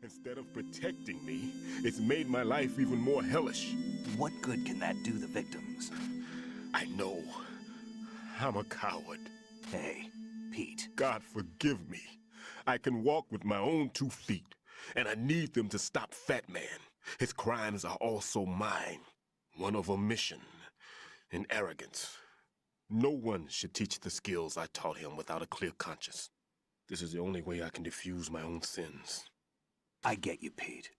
Instead of protecting me, it's made my life even more hellish. What good can that do the victims? I know. I'm a coward. Hey, Pete. God forgive me. I can walk with my own 2 feet, and I need them to stop Fat Man. His crimes are also mine. One of omission and arrogance. No one should teach the skills I taught him without a clear conscience. This is the only way I can diffuse my own sins. I get you, Pete.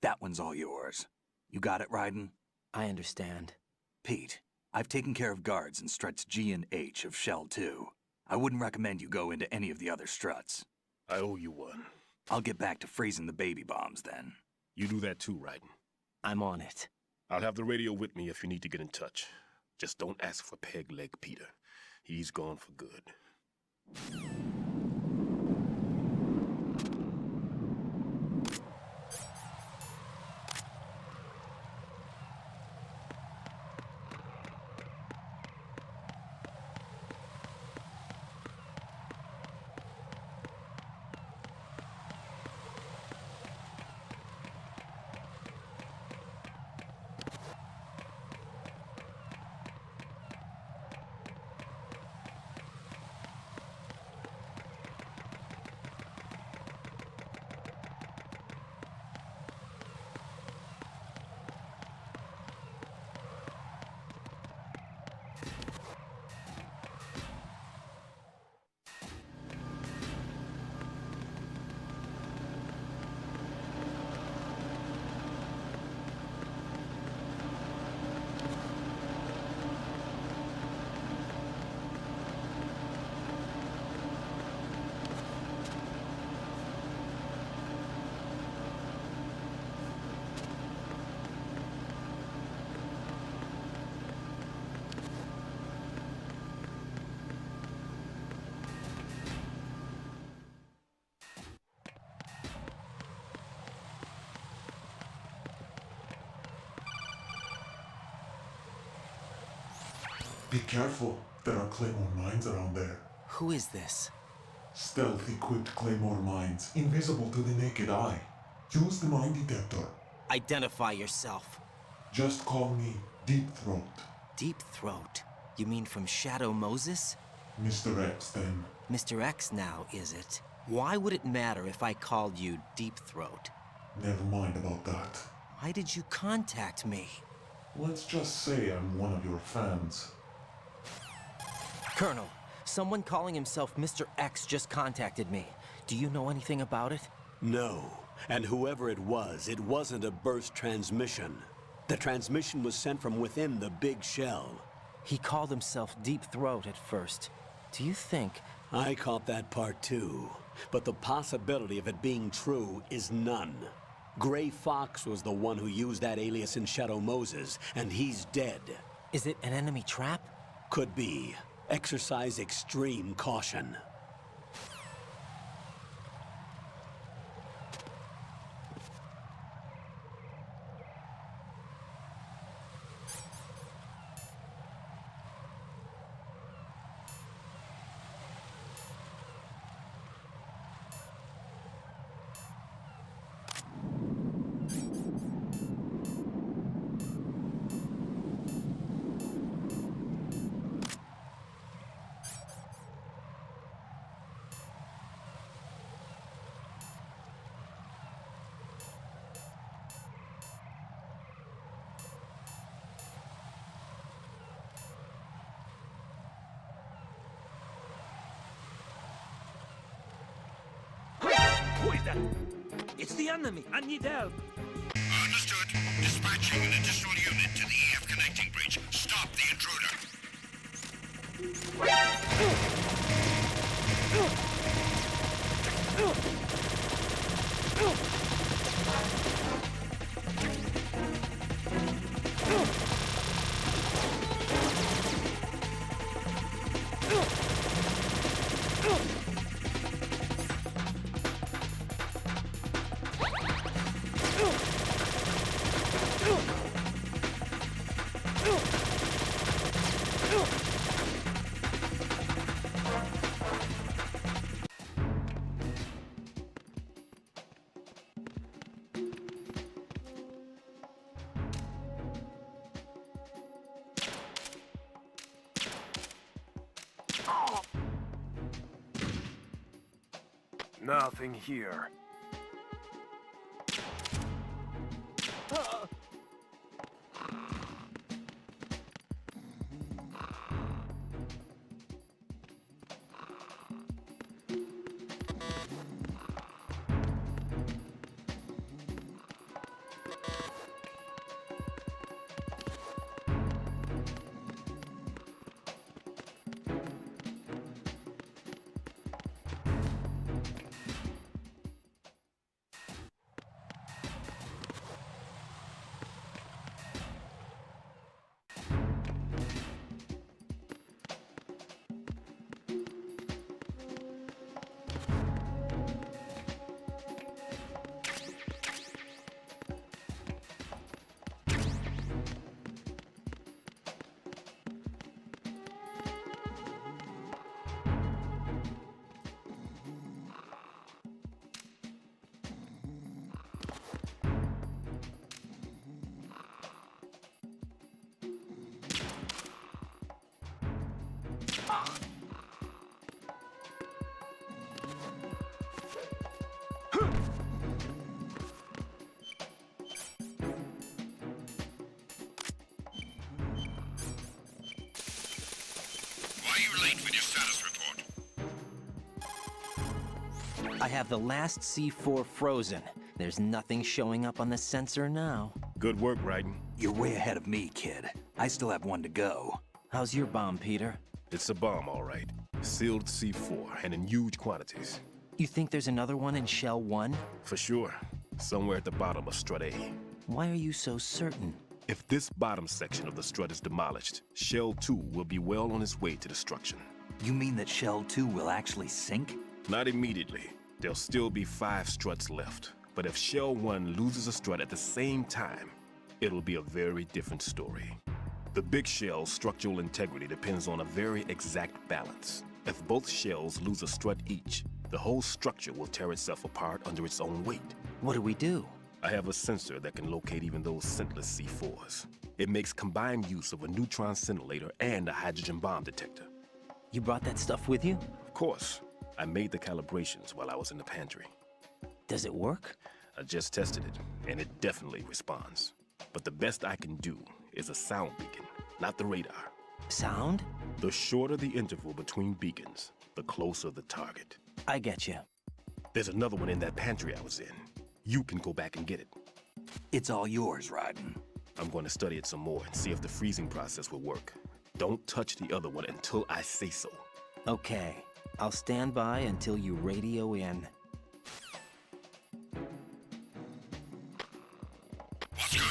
That one's all yours. You got it, Raiden? I understand. Pete, I've taken care of guards in struts G and H of Shell 2. I wouldn't recommend you go into any of the other struts. I owe you one. I'll get back to freezing the baby bombs then. You do that too, Raiden. I'm on it. I'll have the radio with me if you need to get in touch. Just don't ask for Peg Leg Peter. He's gone for good. Be careful, there are Claymore mines around there. Who is this? Stealth-equipped Claymore mines, invisible to the naked eye. Use the mine detector. Identify yourself. Just call me Deep Throat. Deep Throat? You mean from Shadow Moses? Mr. X, then. Mr. X now, is it? Why would it matter if I called you Deep Throat? Never mind about that. Why did you contact me? Let's just say I'm one of your fans. Colonel, someone calling himself Mr. X just contacted me. Do you know anything about it? No. And whoever it wasn't a burst transmission. The transmission was sent from within the big shell. He called himself Deep Throat at first. Do you think... I caught that part too. But the possibility of it being true is none. Gray Fox was the one who used that alias in Shadow Moses, and he's dead. Is it an enemy trap? Could be. Exercise extreme caution. Who is that? It's the enemy. I need help. Understood. Dispatching an additional unit to the EF connecting bridge. Stop the intruder. Nothing here. Why are you late with your status report? I have the last C4 frozen. There's nothing showing up on the sensor now. Good work, Raiden. You're way ahead of me, kid. I still have one to go. How's your bomb, Peter? It's a bomb, all right. Sealed C4, and in huge quantities. You think there's another one in Shell 1? For sure. Somewhere at the bottom of Strut A. Why are you so certain? If this bottom section of the strut is demolished, Shell 2 will be well on its way to destruction. You mean that Shell 2 will actually sink? Not immediately. There'll still be 5 struts left. But if Shell 1 loses a strut at the same time, it'll be a very different story. The big shell's structural integrity depends on a very exact balance. If both shells lose a strut each, the whole structure will tear itself apart under its own weight. What do we do? I have a sensor that can locate even those scentless C4s. It makes combined use of a neutron scintillator and a hydrogen bomb detector. You brought that stuff with you? Of course, I made the calibrations while I was in the pantry. Does it work? I just tested it, and it definitely responds. But the best I can do is a sound beacon, not the radar. Sound? The shorter the interval between beacons, the closer the target. I get you. There's another one in that pantry I was in. You can go back and get it. It's all yours, Raiden. I'm going to study it some more and see if the freezing process will work. Don't touch the other one until I say so. Okay. I'll stand by until you radio in. What's going